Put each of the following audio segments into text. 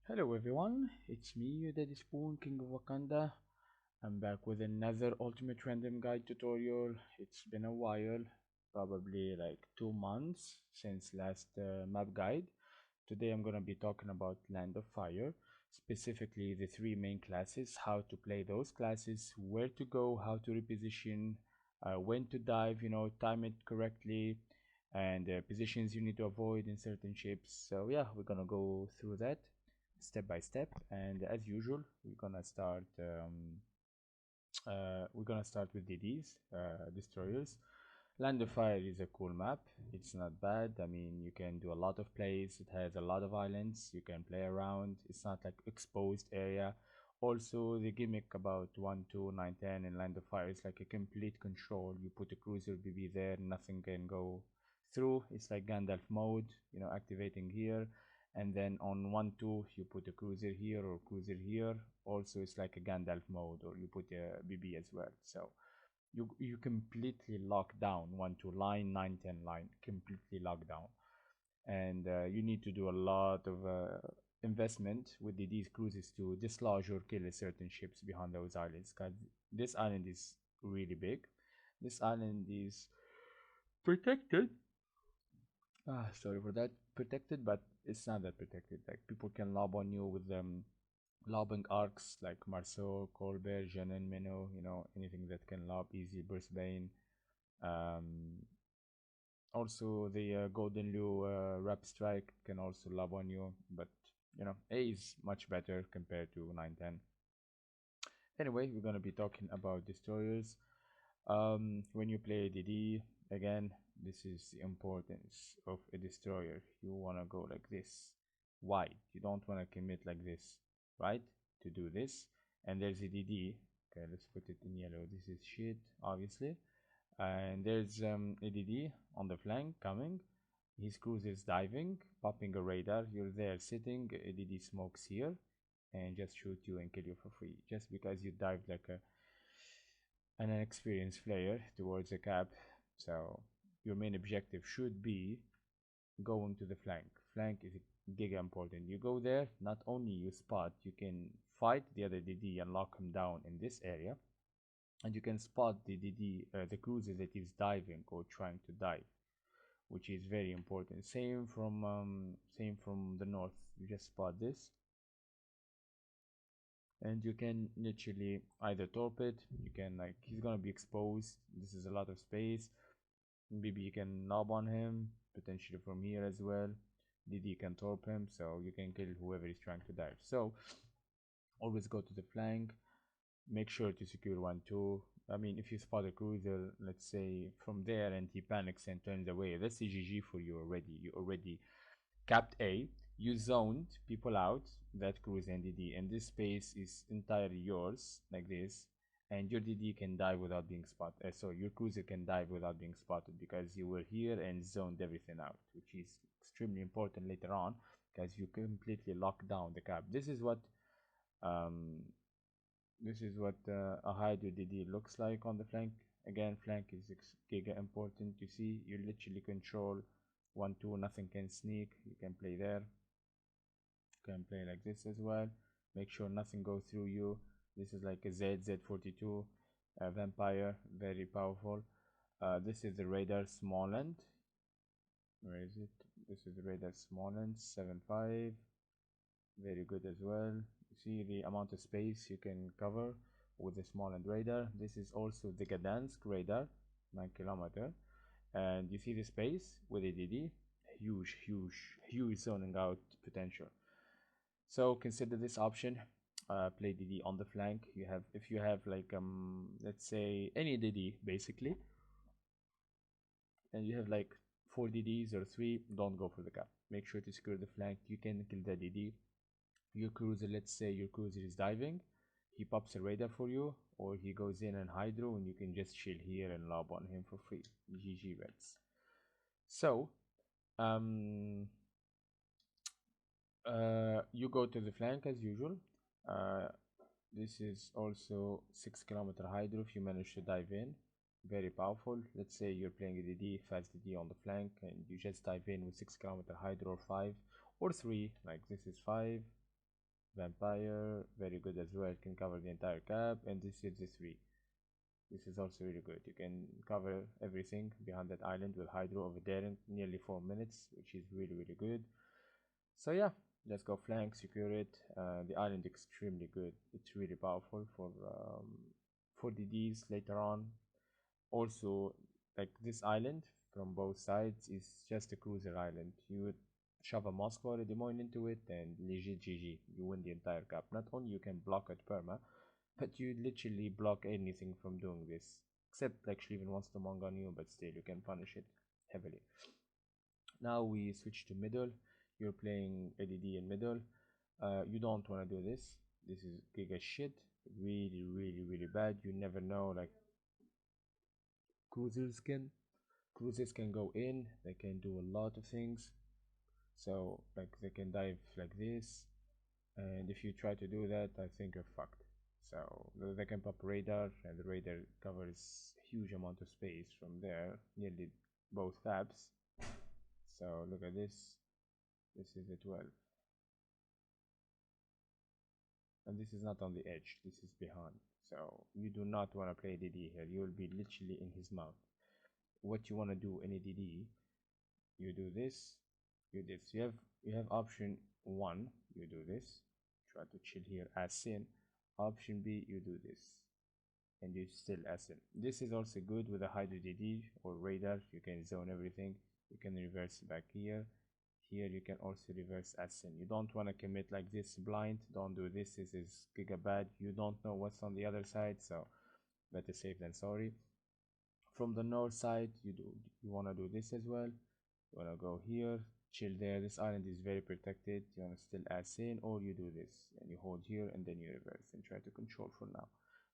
Hello everyone, it's me, your Daddy Spoon, King of Wakanda. I'm back with another Ultimate Random Guide tutorial. It's been a while, probably like 2 months since last map guide. Today I'm gonna be talking about Land of Fire, specifically the three main classes, how to play those classes, where to go, how to reposition, when to dive, time it correctly, and positions you need to avoid in certain shapes. So yeah, we're gonna go through that step by step, and as usual, we're gonna start with DDs, destroyers. Land of Fire is a cool map. It's not bad. I mean, you can do a lot of plays. It has a lot of islands. You can play around. It's not like exposed area. Also, the gimmick about 1, 2, 9, 10 in Land of Fire is like a complete control. You put a cruiser BB there, nothing can go through. It's like Gandalf mode, activating here. And then on 1, 2, you put a cruiser here or cruiser here. Also, it's like a Gandalf mode, or you put a BB as well. So you completely lock down 1, 2 line, 9, 10 line, completely lock down. And you need to do a lot of investment with these cruises to dislodge or kill certain ships behind those islands, because this island is really big. This island is protected. Sorry for that. Protected, but it's not that protected. Like, people can lob on you with lobbing arcs like Marceau, Colbert, Jeannin, Minnow, anything that can lob easy, Brisbane. Um, Also, the Golden Liu Rap Strike can also lob on you, but A is much better compared to 910. Anyway, we're gonna be talking about destroyers. When you play DD, again, this is the importance of a destroyer. You wanna go like this, wide. You don't wanna commit like this, right? To do this, and there's a DD. Okay, let's put it in yellow. This is shit, obviously. And there's ADD on the flank coming. His cruiser is diving, popping a radar. You're there sitting. ADD smokes here and just shoot you and kill you for free, just because you dived like an inexperienced player towards a cap. So your main objective should be going to the flank. Flank is giga important. You go there, not only you spot, you can fight the other DD and lock him down in this area, and you can spot the cruiser that is diving or trying to dive, which is very important. Same from the north. You just spot this, and you can literally either torpedo. You can, like, he's gonna be exposed. This is a lot of space. Maybe you can knob on him potentially from here as well. DD can torp him, so you can kill whoever is trying to dive. So always go to the flank. Make sure to secure 1, 2. I mean, if you spot a cruiser, let's say from there, and he panics and turns away, that's a GG for you already. You already capped A. You zoned people out, that cruise and DD, and this space is entirely yours, like this. And your DD can dive without being spotted. So your cruiser can dive without being spotted because you were here and zoned everything out, which is extremely important later on because you completely lock down the cap. Um, this is what a Hydro DD looks like on the flank. Again, flank is giga important to see. You literally control 1, 2, nothing can sneak. You can play there. You can play like this as well. Make sure nothing goes through you. This is like a Z42 vampire, very powerful. This is the radar Smoland. Where is it? This is the radar Smoland 7.5. Very good as well. You see the amount of space you can cover with the Smoland radar. This is also the Gdansk radar, 9 kilometer. And you see the space with ADD, huge, huge, huge zoning out potential. So consider this option. Play DD on the flank. If you have like let's say any DD basically, and you have like 4 DDs or 3, don't go for the cap. Make sure to secure the flank. You can kill the DD. Your cruiser, let's say your cruiser is diving, he pops a radar for you, or he goes in and hydro, and you can just chill here and lob on him for free. GG Reds. So you go to the flank as usual. uh, this is also 6 kilometer hydro if you manage to dive in. Very powerful. Let's say you're playing a DD, fast DD on the flank, and you just dive in with 6 kilometer hydro, or 5 or 3, like this is 5. Vampire, very good as well, can cover the entire cap. And this is the 3. This is also really good. You can cover everything behind that island with Hydro over there in nearly 4 minutes, which is really, really good. So yeah, let's go flank, secure it. The island extremely good. It's really powerful for DDs later on. Also, like this island from both sides is just a cruiser island. You would shove a Moscow or a Des Moines into it and legit GG. You win the entire cap. Not only you can block it perma, but you literally block anything from doing this. Except like Shriven wants to mong on you, but still you can punish it heavily. Now we switch to middle. You're playing ADD in middle. You don't want to do this. This is giga shit. Really, really, really bad. You never know. Like cruisers can cruisers can go in. They can do a lot of things. So like they can dive like this. And if you try to do that, I think you're fucked. So they can pop radar, and the radar covers huge amount of space from there, nearly both tabs. So look at this. This is a 12. And this is not on the edge, this is behind. So you do not want to play DD here. You will be literally in his mouth. What you want to do in a DD, you do this, you do this. You have option 1, you do this. Try to chill here as sin. Option B, you do this. And you still as sin. This is also good with a hydro DD or radar. You can zone everything. You can reverse back here. Here you can also reverse ascent. You don't want to commit like this blind. Don't do this. This is giga bad. You don't know what's on the other side, so better safe than sorry. From the north side, you want to do this as well. You want to go here, chill there. This island is very protected. You want to still ascend, or you do this and you hold here and then you reverse and try to control for now.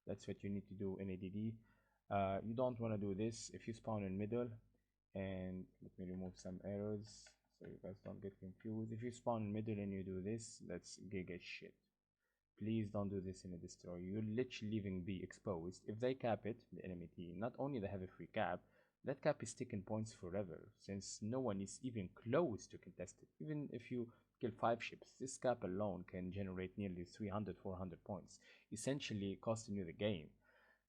That's what you need to do in ADD. You don't want to do this if you spawn in middle. And let me remove some arrows so you guys don't get confused. If you spawn in middle and you do this, that's giga shit. Please don't do this in a destroyer. You're literally leaving B exposed. If they cap it, the enemy team, not only they have a free cap, that cap is taking points forever, since no one is even close to contest it. Even if you kill 5 ships, this cap alone can generate nearly 300, 400 points, essentially costing you the game.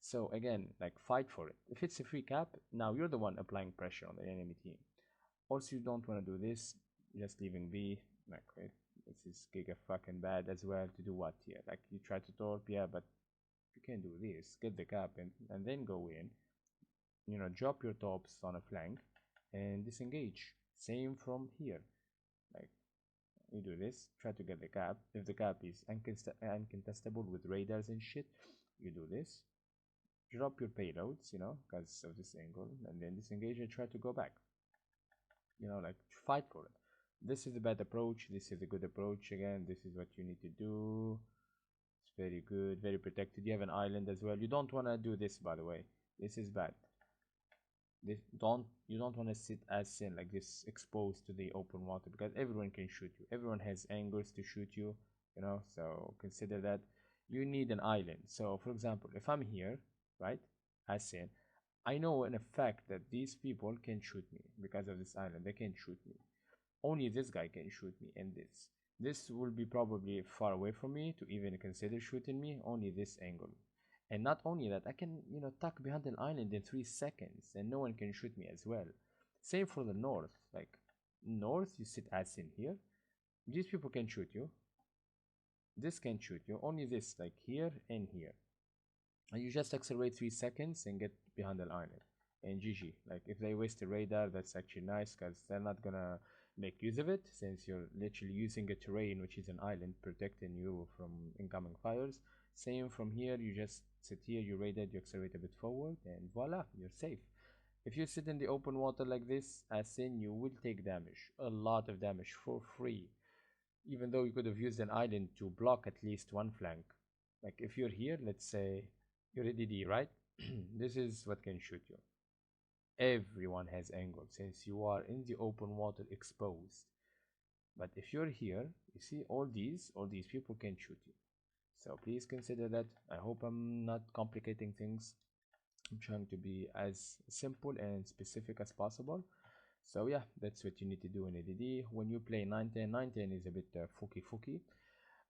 So again, like fight for it. If it's a free cap, now you're the one applying pressure on the enemy team. Also, you don't want to do this, just leaving B. Like, wait, this is giga fucking bad as well. To do what here? Like, you try to torp, yeah, but you can do this. Get the cap and then go in. You know, drop your tops on a flank and disengage. Same from here. Like, you do this, try to get the cap. If the cap is uncontestable with radars and shit, you do this. Drop your payloads, you know, because of this angle, and then disengage and try to go back. You know, like fight for it. This is a bad approach. This is a good approach. Again, this is what you need to do. It's very good, very protected. You have an island as well. You don't want to do this, by the way. This is bad. You don't want to sit as in like this, exposed to the open water, because everyone can shoot you. Everyone has angles to shoot you, you know. So consider that you need an island. So for example, if I'm here, right, as in, I know in effect that these people can shoot me because of this island. They can shoot me. Only this guy can shoot me, and this will be probably far away from me to even consider shooting me. Only this angle. And not only that, I can, you know, tuck behind an island in 3 seconds and no one can shoot me as well. Same for the north. Like, north, you sit as in here. These people can shoot you. This can shoot you. Only this, like here and here. And you just accelerate 3 seconds and get behind an island. And GG. Like, if they waste the radar, that's actually nice, because they're not gonna make use of it, since you're literally using a terrain which is an island protecting you from incoming fires. Same from here, you just sit here, you radar, you accelerate a bit forward, and voila, you're safe. If you sit in the open water like this, as in, you will take damage, a lot of damage for free, even though you could have used an island to block at least one flank. Like if you're here, let's say you're a DD, right? This is what can shoot you. Everyone has angle since you are in the open water exposed. But if you're here, you see all these people can shoot you. So please consider that. I hope I'm not complicating things. I'm trying to be as simple and specific as possible. So yeah, that's what you need to do in ADD. When you play 910, 910 is a bit fooky.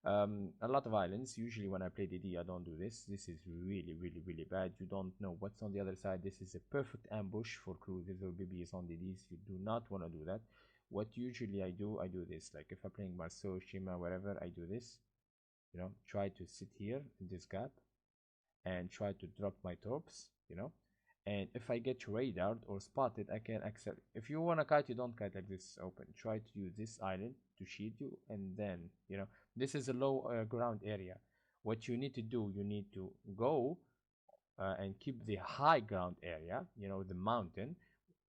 A lot of islands. Usually when I play DD, I don't do this. This is really, really, really bad. You don't know what's on the other side. This is a perfect ambush for cruisers or BBs on DDs. You do not want to do that. What usually I do this. Like if I'm playing Marceau, Shima, whatever, I do this. You know, try to sit here in this gap and try to drop my torps, you know. And if I get radared or spotted, I can accept. If you want to kite, you don't kite like this open. Try to use this island to shield you, and then, you know, this is a low ground area. What you need to do, you need to go and keep the high ground area, you know, the mountain.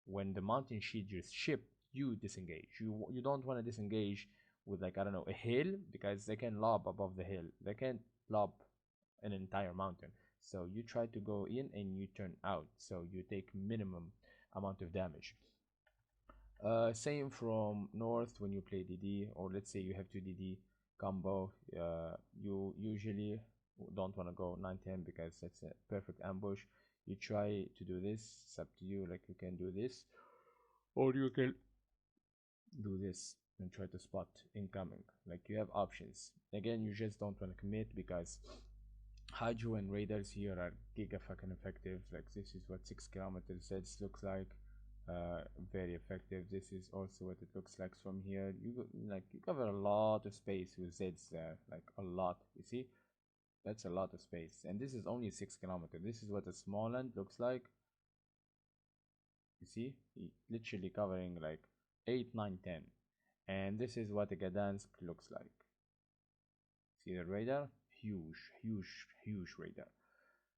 When the mountain shields your ship, you disengage. You don't want to disengage with, like, I don't know, a hill, because they can lob above the hill. They can't lob an entire mountain. So you try to go in and you turn out, so you take minimum amount of damage. Same from north when you play DD, or let's say you have 2 DD combo. You usually don't want to go 9-10 because that's a perfect ambush. You try to do this, it's up to you. Like, you can do this, or you can do this and try to spot incoming. Like, you have options. Again, you just don't want to commit, because Hydro and Raiders here are giga fucking effective. Like, this is what 6 kilometers Zeds looks like. Very effective. This is also what it looks like from here. You cover a lot of space with Zeds there, like a lot. You see, that's a lot of space, and this is only 6 kilometers. This is what a small land looks like. You see, literally covering like 8, 9, 10, and this is what a Gdansk looks like. See the radar? Huge, huge, huge radar.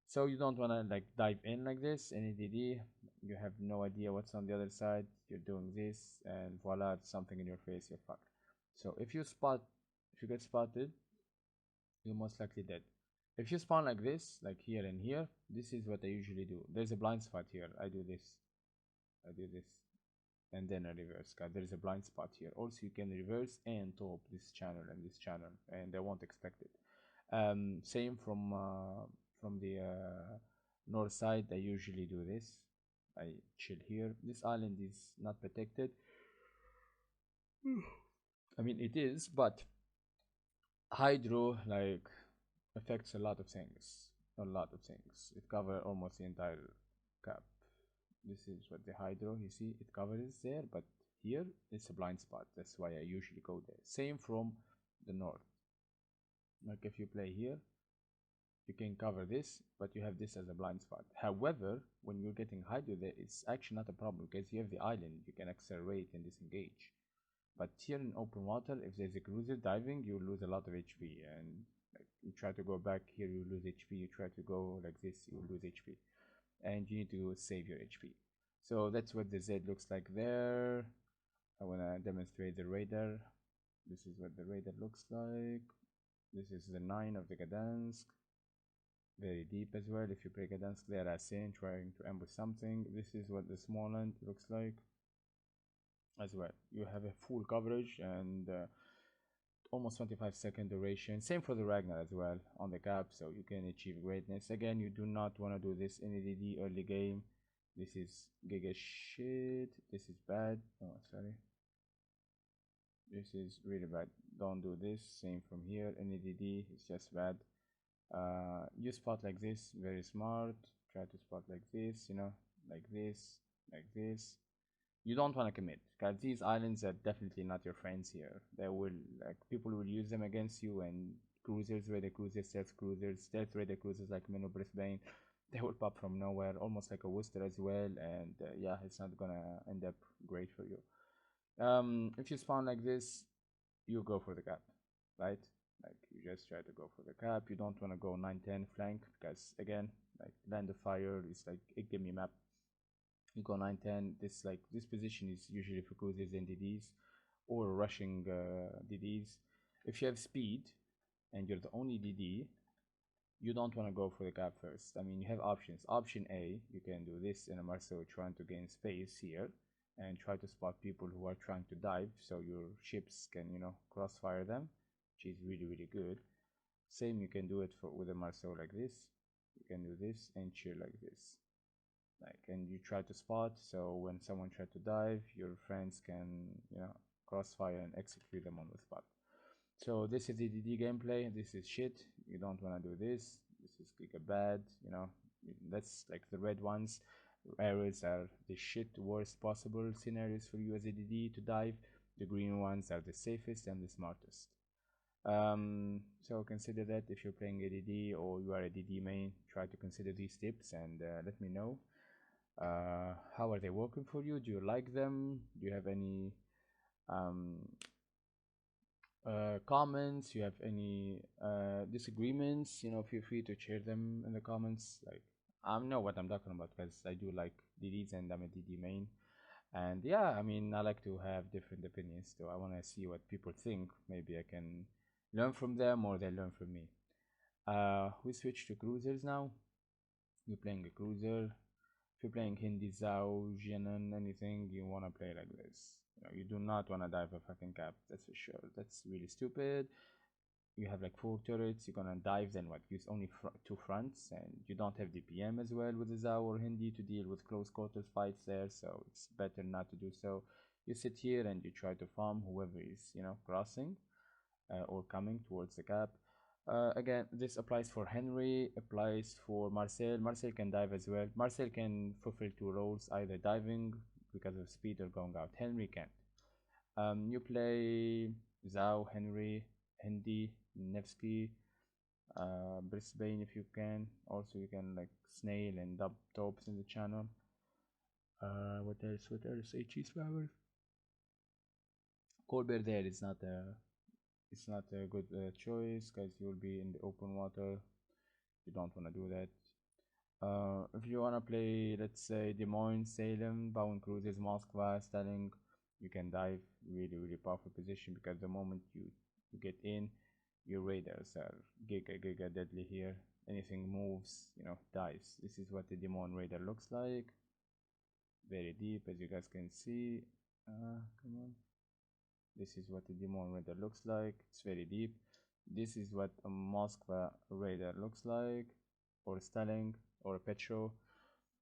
So you don't want to like dive in like this in EDD. You have no idea what's on the other side. You're doing this, and voila, it's something in your face. You're fucked. So if you get spotted, you're most likely dead. If you spawn like this, like here and here, this is what I usually do. There's a blind spot here. I do this. I do this, and then a reverse. Guys, there is a blind spot here. Also, you can reverse and top this channel and this channel, and they won't expect it. Same from the north side. I usually do this. I chill here. This island is not protected. I mean, it is, but hydro like affects a lot of things. A lot of things. It covers almost the entire cap. This is what the hydro, you see, it covers there, but here it's a blind spot. That's why I usually go there. Same from the north. Like if you play here, you can cover this, but you have this as a blind spot. However, when you're getting hydro there, it's actually not a problem, because you have the island. You can accelerate and disengage. But here in open water, if there's a cruiser diving, you lose a lot of HP, and like, you try to go back here, you lose HP. You try to go like this, you lose HP, and you need to save your HP. So that's what the Z looks like there. I want to demonstrate the radar. This is what the radar looks like. This is the 9 of the Gdansk. Very deep as well. If you play Gdansk, they are seen trying to ambush something. This is what the Smolensk looks like as well. You have a full coverage and almost 25-second duration. Same for the Ragnar as well on the cap, so you can achieve greatness. Again, you do not want to do this in ADD early game. This is giga shit. This is bad. Oh, sorry. This is really bad. Don't do this. Same from here. In ADD, it's just bad. You spot like this, very smart. Try to spot like this, you know, like this, like this. You don't want to commit, because these islands are definitely not your friends here. They will, like, people will use them against you, and cruisers, radar cruisers, stealth radar cruisers like Minnow Brisbane, they will pop from nowhere, almost like a Worcester as well, and yeah, it's not gonna end up great for you. If you spawn like this, you go for the cap, right? Like, you just try to go for the cap. You don't want to go 9-10 flank, because again, like, land of fire is like a gimme map. You go 9-10. This position is usually for cruisers and DDs, or rushing DDs. If you have speed and you're the only DD, you don't want to go for the cap first. I mean, you have options. Option A, you can do this in a Marceau, trying to gain space here and try to spot people who are trying to dive, so your ships can, you know, crossfire them, which is really, really good. Same, you can do it with a Marceau like this. You can do this and chill like this. Like, and you try to spot, so when someone tries to dive, your friends can, you know, crossfire and execute them on the spot. So this is the DD gameplay. This is shit. You don't want to do this. This is like a bad, that's like the red ones. Arrows are the shit worst possible scenarios for you as a DD to dive. The green ones are the safest and the smartest. So consider that if you're playing a DD or you are a DD main, try to consider these tips and let me know. How are they working for you? Do you like them? Do you have any um, comments? You have any disagreements? Feel free to share them in the comments. Like, I know what I'm talking about because I do like DDs and I'm a DD main. And yeah, I mean, I like to have different opinions. So I want to see what people think. Maybe I can learn from them or they learn from me. We switch to cruisers now. You're playing a cruiser. If you're playing Hindi, Zhao, Jianan, anything, you wanna play like this. You do not wanna dive a fucking cap, that's for sure. That's really stupid. You have like 4 turrets, you're gonna dive, then what? Use only 2 fronts, and you don't have DPM as well with the Zhao or Hindi to deal with close quarters fights there, so it's better not to do so. You sit here and you try to farm whoever is, crossing or coming towards the cap. Again, this applies for Henry, applies for Marcel. Marcel can dive as well. Marcel can fulfill 2 roles, either diving because of speed or going out. Henry can't. You play Zhao, Henry, Hindi, Nevsky, Brisbane if you can. Also, you can like Snail and Dub Tops in the channel. What else? What else? HE's power. Colbert there is not a it's not a good choice because you will be in the open water. You don't want to do that. If you want to play, let's say, Des Moines, Salem, Bowen Cruises, Moskva, Stalin, you can dive really, really powerful position because the moment you get in, your radars are giga deadly here. Anything moves, dies. This is what the Demon radar looks like. Very deep, as you guys can see. Come on. This is what the Demon radar looks like. It's very deep. This is what a Moskva radar looks like, or Stalin, or a Petro.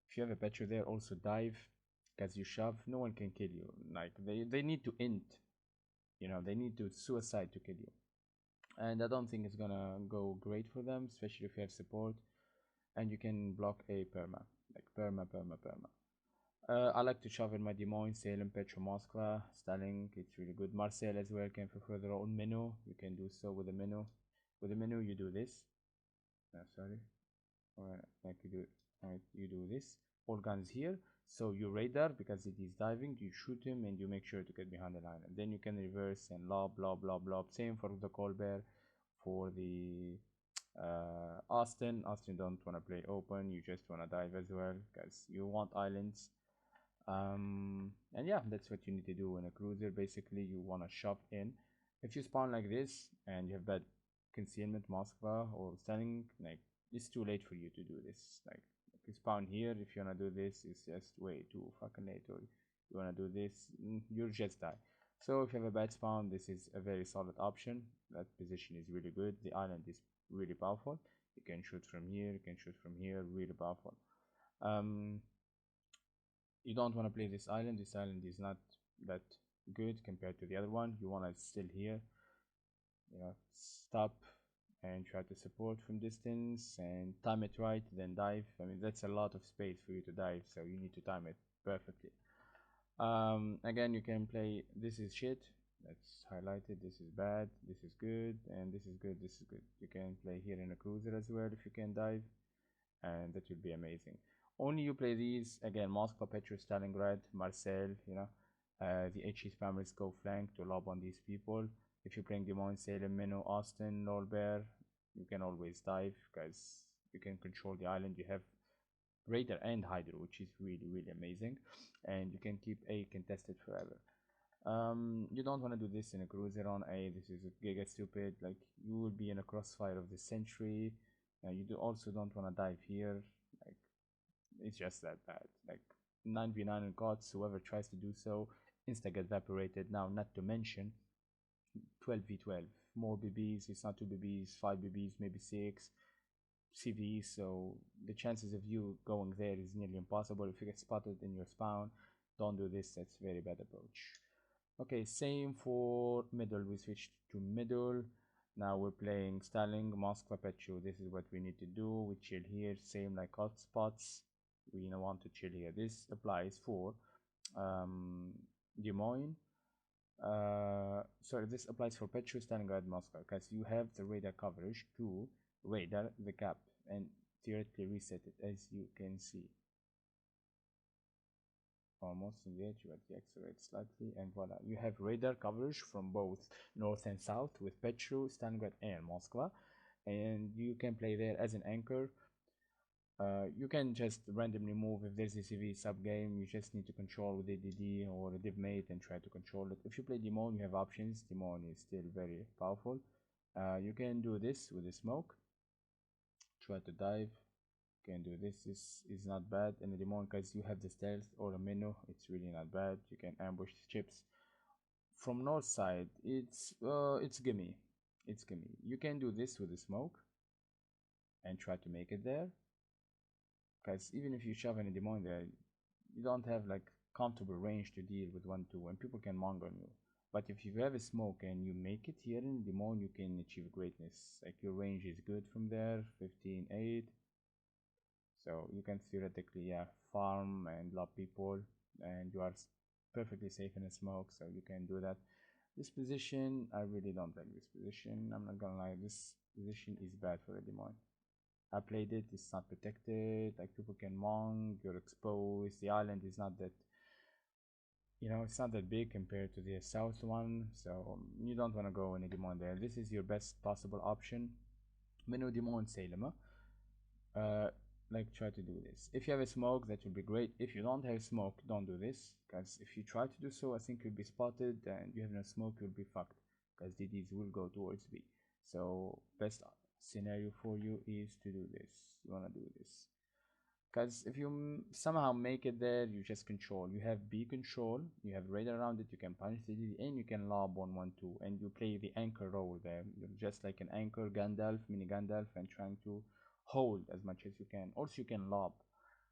If you have a Petro there, also dive, because you shove, no one can kill you. Like, they need to int, they need to suicide to kill you. And I don't think it's gonna go great for them, especially if you have support. And you can block a perma, like perma. I like to shove in my Des Moines, Salem, Petro, Moskva, Stalin. It's really good. Marcel as well can fulfill their own menu. You can do so with the menu. With the menu, you do this. Sorry. Like you do this. All guns here. So you radar because it is diving. You shoot him and you make sure to get behind the line. And then you can reverse and lob, lob, lob, lob. Same for the Colbert. For the Austin. Austin don't want to play open. You just want to dive as well because you want islands. And yeah, that's what you need to do in a cruiser. Basically, you want to shove in. If you spawn like this and you have bad concealment, Moskva or standing, like, it's too late for you to do this. Like, if you spawn here, if you want to do this, it's just way too fucking late. Or you want to do this, you'll just die. So if you have a bad spawn, this is a very solid option. That position is really good. The island is really powerful. You can shoot from here, you can shoot from here, really powerful. You don't want to play this island. This island is not that good compared to the other one. You want to still here, stop and try to support from distance and time it right, then dive. I mean, that's a lot of space for you to dive, so you need to time it perfectly. Again, you can play this is shit, that's highlighted, this is bad, this is good, and this is good, this is good. You can play here in a cruiser as well if you can dive, and that will be amazing. Only you play these, again, Moscow, Petro, Stalingrad, Marcel, the HE spammers go flank to lob on these people. If you're playing Des Moines, Salem, Minnow, Austin, Norbert, you can always dive because you can control the island. You have radar and hydro, which is really, really amazing, and you can keep A contested forever. You don't want to do this in a cruiser on A. This is giga stupid. Like, you will be in a crossfire of the century. You also don't want to dive here. Like, it's just that bad. Like, 9v9 in COTS, whoever tries to do so, insta get evaporated. Now, not to mention 12v12, more BBs. It's not 2 BBs, 5 BBs, maybe 6 CV. So the chances of you going there is nearly impossible. If you get spotted in your spawn, don't do this. That's very bad approach. Okay, same for middle. We switched to middle. Now we're playing Styling, Moscow, Petro. This is what we need to do. We chill here, same like hotspots. We don't want to chill here. This applies for um, Des Moines. Sorry, this applies for Petro, Stalingrad, Moscow, because you have the radar coverage to radar the gap and theoretically reset it, as you can see. Almost in the edge, but deactivate slightly, and voila, you have radar coverage from both north and south with Petro, Stalingrad, and Moscow, and you can play there as an anchor. You can just randomly move if there's a CV sub game. You just need to control with ADD or a divmate and try to control it. If you play Demon, you have options. Demon is still very powerful. You can do this with the smoke. Try to dive. You can do this. This is not bad in the Demon because you have the stealth or a menu. It's really not bad. You can ambush chips from north side. It's gimme. It's gimme. You can do this with the smoke and try to make it there. Because even if you shove any demon there, you don't have like comfortable range to deal with 1-2 and people can mong on you. But if you have a smoke and you make it here in demon, you can achieve greatness. Like your range is good from there, 15-8. So you can theoretically, yeah, farm and lob people, and you are perfectly safe in a smoke, so you can do that. This position, I really don't like this position. I'm not gonna lie, this position is bad for a demon. I played it, it's not protected, like people can mong, you're exposed, the island is not that, it's not that big compared to the south one, so you don't want to go any demon there. This is your best possible option. Menu demon Salem, uh, like try to do this. If you have a smoke, that will be great. If you don't have smoke, don't do this, because if you try to do so, I think you'll be spotted, and you have no smoke, you'll be fucked, because DDs will go towards B. So best scenario for you is to do this. You want to do this, because if you somehow make it there, you just control. You have B control, you have radar around it, you can punish the DD, and you can lob 1-1-2, and you play the anchor role there. You're just like an anchor Gandalf, mini Gandalf, and trying to hold as much as you can. Also, you can lob.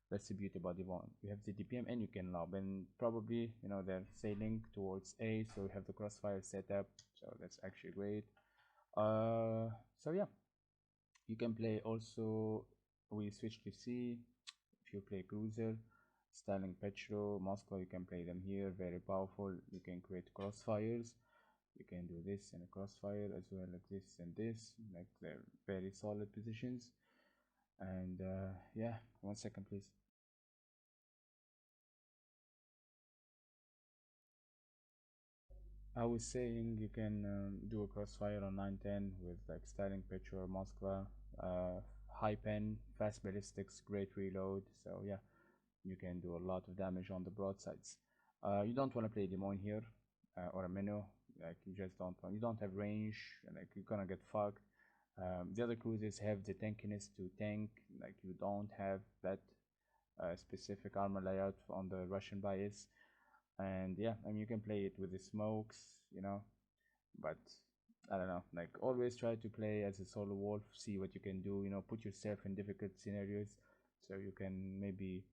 That's the beauty about Devon. You have the DPM and you can lob, and probably they're sailing towards A, so you have the crossfire setup. So that's actually great. So yeah, you can play also. We switch to C. If you play cruiser, styling Petro, Moscow, you can play them here. Very powerful. You can create crossfires. You can do this and a crossfire as well, like this and this. Like they're very solid positions. And yeah, 1 second, please. I was saying you can do a crossfire on 910 with like styling Petro, Moskva, uh, high pen, fast ballistics, great reload. So yeah, you can do a lot of damage on the broadsides. You don't want to play Demon here or a Minnow. Like you just don't want. You don't have range. Like you're gonna get fucked. The other cruisers have the tankiness to tank. Like you don't have that specific armor layout on the Russian bias. And yeah, I mean you can play it with the smokes, but I don't know. Like always try to play as a solo wolf. See what you can do. Put yourself in difficult scenarios so you can maybe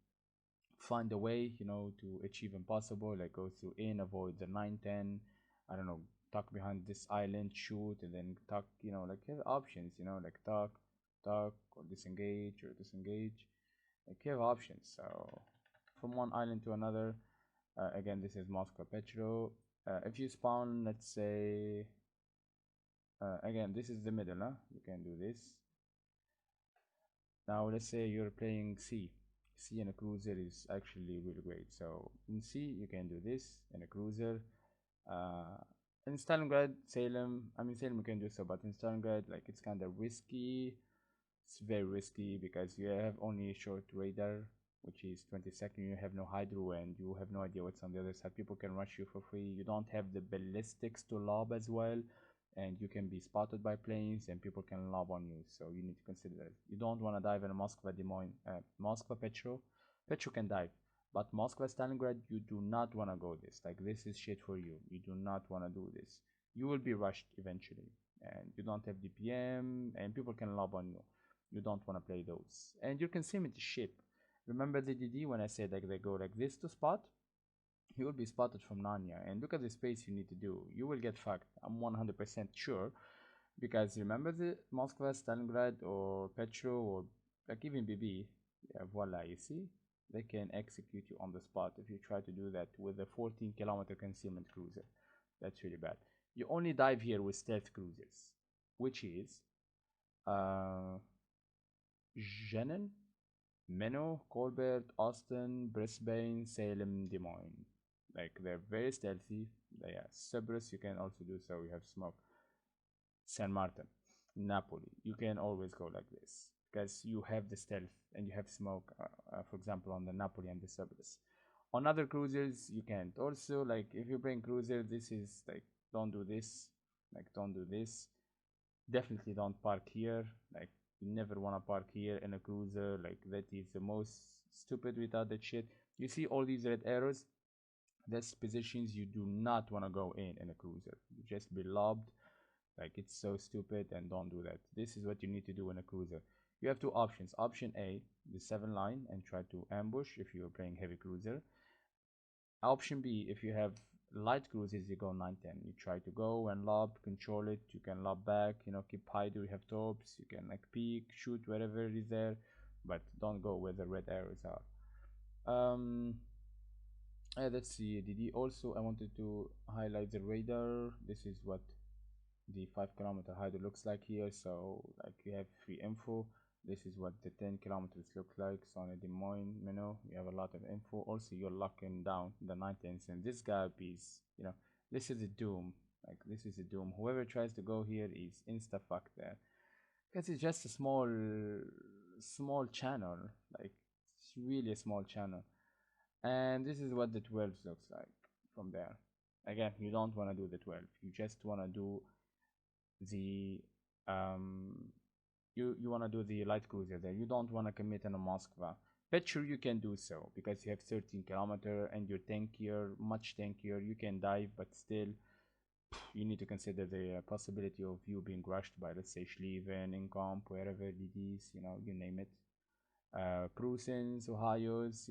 find a way, to achieve impossible, like go through in, avoid the 910, I don't know, tuck behind this island, shoot, and then tuck, like you have options, like tuck, or disengage, like you have options. So from one island to another, again, this is Moscow Petro. If you spawn, let's say, again, this is the middle, huh? You can do this. Now let's say you're playing C. C in a cruiser is actually really great. So in C you can do this in a cruiser. Uh, in Stalingrad, Salem, I mean Salem you can do so, but in Stalingrad like it's kind of risky. It's very risky because you have only a short radar, which is 20 seconds. You have no hydro and you have no idea what's on the other side. People can rush you for free. You don't have the ballistics to lob as well, and you can be spotted by planes and people can lob on you. So you need to consider that. You don't want to dive in a Moskva Des Moines, Moskva Petro. Petro can dive, but Moskva Stalingrad, you do not want to go this. Like this is shit for you. You do not want to do this. You will be rushed eventually, and you don't have DPM, and people can lob on you. You don't want to play those. And your concealment is ship. Remember the DD when I said like they go like this to spot? you will be spotted from Narnia. And look at the space you need to do. You will get fucked. I'm 100% sure. Because remember the Moskva, Stalingrad, or Petro, or like even BB, yeah, voila, you see? They can execute you on the spot if you try to do that with a 14-kilometer concealment cruiser. That's really bad. You only dive here with stealth cruisers, which is uh, Jenin, Menno, Colbert, Austin, Brisbane, Salem, Des Moines. Like they're very stealthy. They are Cerberus, you can also do so. You have smoke. San Martin, Napoli. You can always go like this because you have the stealth and you have smoke, for example, on the Napoli and the Cerberus. On other cruisers, you can't. Also, like if you bring cruiser, this is like don't do this. Like don't do this. Definitely don't park here. Like you never wanna park here in a cruiser. Like that is the most stupid without that shit. You see all these red arrows? That's positions you do not wanna go in a cruiser. You just be lobbed. Like it's so stupid, and don't do that. This is what you need to do in a cruiser. You have two options. Option A, the 7 line and try to ambush if you're playing heavy cruiser. Option B, if you have light cruisers, you go 910. You try to go and lob, control it. You can lob back, keep high. Do you have tops? You can like peek, shoot wherever it is there, but don't go where the red arrows are. Let's see. Did he also? I wanted to highlight the radar. This is what the 5 kilometer hydro looks like here. So like you have free info. This is what the 10 kilometers look like. So on a Des Moines, you have a lot of info. Also, you're locking down the 19th, and this gap is, this is a doom. Like this is a doom. Whoever tries to go here is insta fucked there, because it's just a small channel. Like it's really a small channel, and this is what the 12 looks like from there. Again, you don't want to do the 12. You just want to do the um you want to do the light cruiser there. You don't want to commit in a Moskva. Bet sure you can do so because you have 13 kilometer and you're tankier, much tankier. You can dive, but still you need to consider the possibility of you being rushed by, let's say, Schlieffen, Incomp, wherever it is, you name it. Prusens, Ohio's,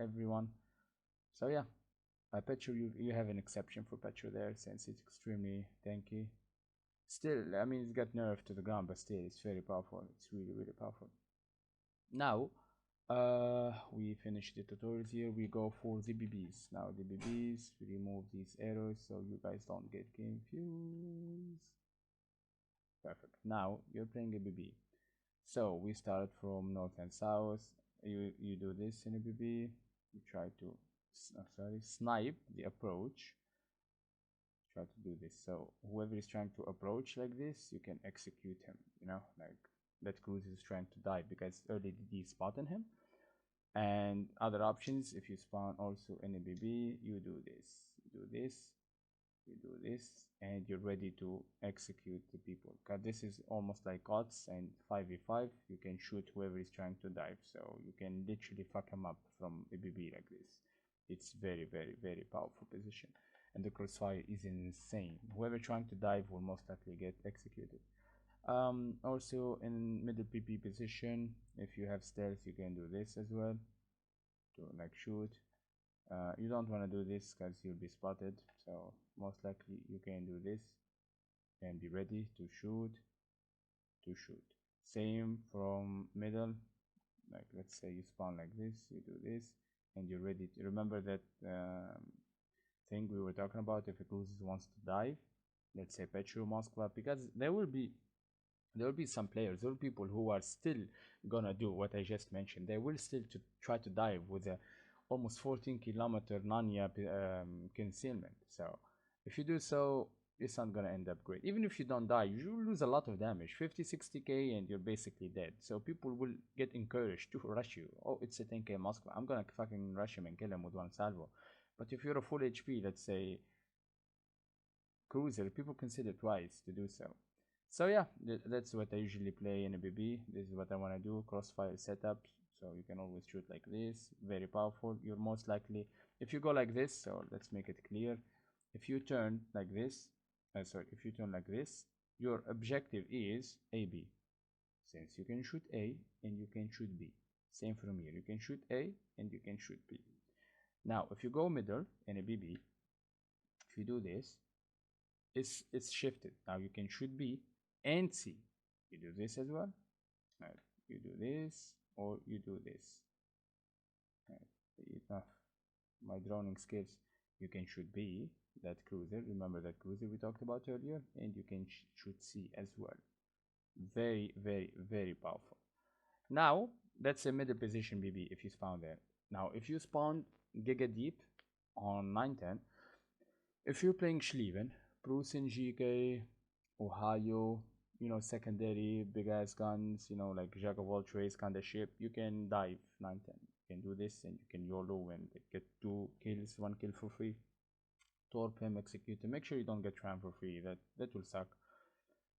everyone. So yeah, Petro, you have an exception for Petro there since it's extremely tanky. Still, I mean, it's got nerve to the ground, but still, it's very powerful. It's really, really powerful. Now, we finish the tutorials here. We go for the BBs. Now, the BBs, we remove these arrows so you guys don't get confused. Perfect. Now, you're playing a BB. So, we start from north and south. You do this in a BB. You try to, snipe the approach. Try to do this. So whoever is trying to approach like this, you can execute him, like that cruiser is trying to dive because early DD spotting him. And other options, if you spawn also in a BB, you do this, you do this, you do this, and you're ready to execute the people. Because this is almost like odds and 5v5, you can shoot whoever is trying to dive. So you can literally fuck him up from a BB like this. It's very, very, very powerful position. And the crossfire is insane. Whoever trying to dive will most likely get executed. Also in middle PP position, if you have stealth, you can do this as well to like shoot. You don't want to do this because you'll be spotted, so most likely you can do this and be ready to shoot. Same from middle, like let's say you spawn like this, you do this, and you're ready to remember that thing we were talking about. If a cruiser wants to dive, let's say Petro Moskva, because there will be some players, there will be people who are still gonna do what I just mentioned. They will still to try to dive with a almost 14-kilometer Nanya concealment. So if you do so, it's not gonna end up great. Even if you don't die, you lose a lot of damage, 50-60k, and you're basically dead. So people will get encouraged to rush you. Oh, it's a 10k Moskva, I'm gonna fucking rush him and kill him with one salvo. But if you're a full HP, let's say cruiser, people consider twice to do so. So yeah, that's what I usually play in a BB. This is what I want to do, crossfire setup. So you can always shoot like this, very powerful. You're most likely, if you go like this, so let's make it clear. If you turn like this, if you turn like this, your objective is AB. Since you can shoot A and you can shoot B. Same from here, you can shoot A and you can shoot B. Now, if you go middle in a BB, if you do this, it's shifted. Now you can shoot B and C. You do this as well. Right. You do this or you do this. Right. Enough. My droning skills. You can shoot B, that cruiser. Remember that cruiser we talked about earlier, and you can shoot C as well. Very, very, very powerful. Now that's a middle position BB if you spawn there. Now if you spawn Giga Deep on 910, if you're playing Schlieffen, Prusen, GK, Ohio, secondary, big ass guns, like Jack of all trades kind of ship, you can dive 910. You can do this and you can YOLO and get 2 kills, 1 kill for free. Torp him, execute him. Make sure you don't get ram for free. That will suck.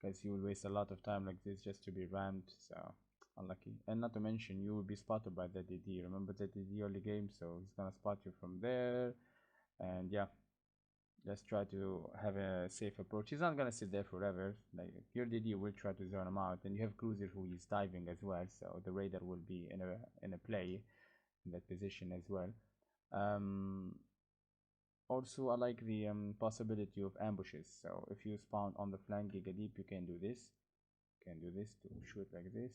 Because you will waste a lot of time like this just to be rammed, so unlucky. And not to mention, you will be spotted by the DD. Remember the DD early game, so he's gonna spot you from there. And yeah, just try to have a safe approach. He's not gonna sit there forever. Like your DD will try to zone him out, and you have cruiser who is diving as well, so the radar will be in a play in that position as well. Also, I like the possibility of ambushes. So if you spawn on the flank Giga Deep, you can do this. You can do this to shoot like this.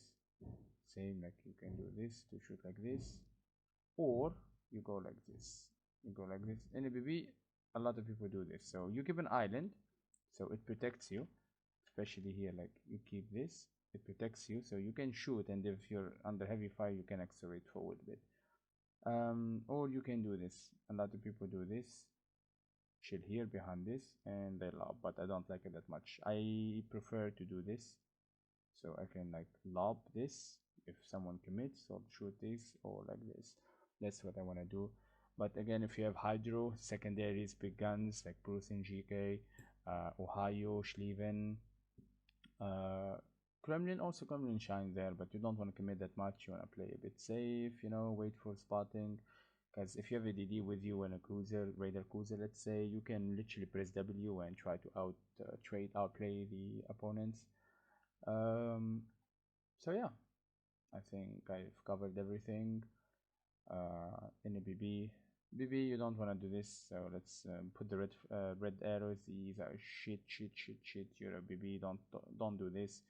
Same, like you can do this to shoot like this, or you go like this. You go like this. In a BB, a lot of people do this. So you keep an island, so it protects you. Especially here, like you keep this, it protects you, so you can shoot. And if you're under heavy fire, you can accelerate forward a bit. Or you can do this. A lot of people do this. Chill here behind this and they lob, but I don't like it that much. I prefer to do this, so I can like lob this if someone commits, or shoot this, or like this. That's what I want to do. But again, if you have hydro secondaries, big guns like Bruce and GK, Ohio, Schlieffen, Kremlin, also Kremlin shines there, but you don't want to commit that much. You want to play a bit safe, wait for spotting. Because if you have a DD with you and a cruiser, radar cruiser, let's say, you can literally press W and try to outplay the opponents. So yeah, I think I've covered everything. In a BB, you don't want to do this, so let's put the red arrows. These are shit. You're a BB. Don't do this.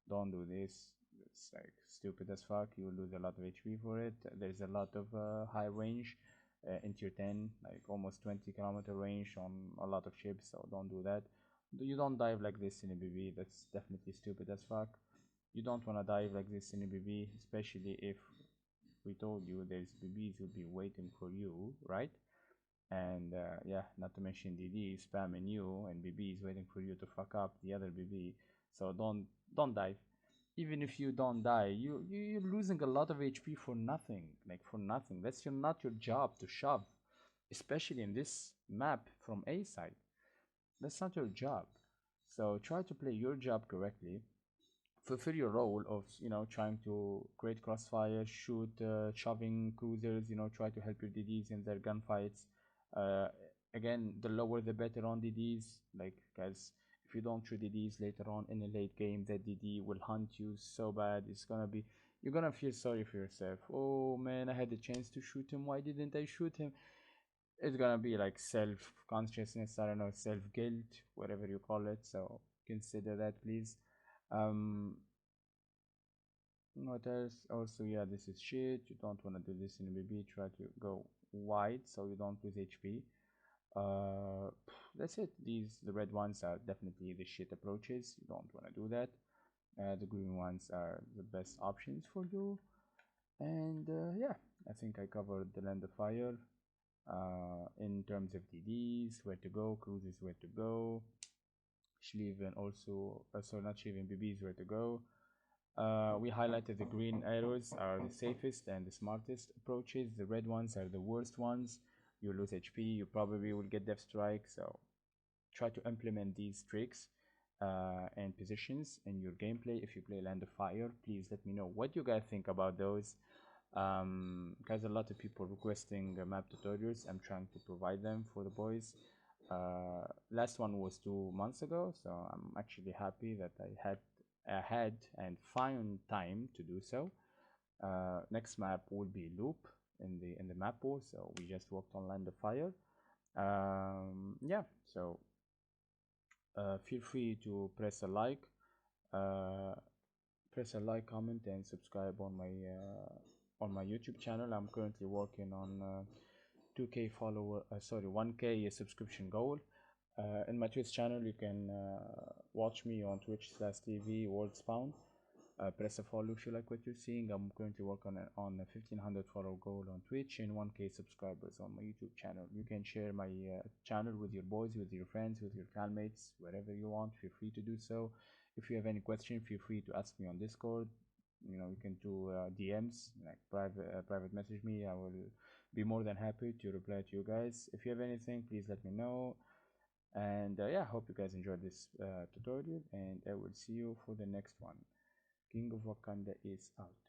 Don't do this. It's like stupid as fuck. You lose a lot of HP for it. There's a lot of high range into your 10, like almost 20-kilometer range on a lot of ships, so don't do that. You don't dive like this in a BB. That's definitely stupid as fuck. You don't want to dive like this in a BB, especially if we told you there's BBs will be waiting for you, right? And yeah, not to mention DD is spamming you, and BB is waiting for you to fuck up the other BB. So don't dive. Even if you don't die, you're losing a lot of HP for nothing, like for nothing. That's not your job to shove, especially in this map from A side. That's not your job. So try to play your job correctly. Fulfill your role of trying to create crossfire, shoot shoving cruisers, try to help your DDs in their gunfights. uh, Again, the lower the better on DDs, like, guys, if you don't shoot DDs later on in a late game, that DD will hunt you so bad. You're gonna feel sorry for yourself. Oh man, I had the chance to shoot him, why didn't I shoot him? It's gonna be like self-consciousness, I don't know, self-guilt, whatever you call it. So consider that, please. um what else? Also, yeah, this is shit. You don't want to do this in a BB. Try to go wide so you don't lose HP. uh that's it. The red ones are definitely the shit approaches. You don't want to do that. The green ones are the best options for you. And yeah, I think I covered the land of fire in terms of DDs, where to go, cruises, where to go, Schlieffen also, sorry, not Schlieffen, BBs, where to go. We highlighted the green arrows are the safest and the smartest approaches. The red ones are the worst ones. You lose HP, you probably will get death strike. So try to implement these tricks and positions in your gameplay. If you play Land of Fire, please let me know what you guys think about those. Guys, a lot of people requesting map tutorials. I'm trying to provide them for the boys. Last one was 2 months ago, so I'm actually happy that I had and found time to do so. Next map will be Loop. in the map pool. So we just worked on Land of Fire. Yeah, so feel free to uh, press a like, comment, and subscribe on my YouTube channel. I'm currently working on 2K follower, sorry, 1K subscription goal. In my Twitch channel, you can watch me on Twitch/TV Worlds Found. Press a follow if you like what you're seeing. I'm currently working on a 1500 follow goal on Twitch and 1K subscribers on my YouTube channel. You can share my channel with your boys, with your friends, with your clanmates, wherever you want. Feel free to do so. If you have any question, feel free to ask me on Discord. You know, you can do DMs, like private message me. I will be more than happy to reply to you guys. If you have anything, please let me know. And yeah, hope you guys enjoyed this tutorial, and I will see you for the next one. King of Wakanda is out.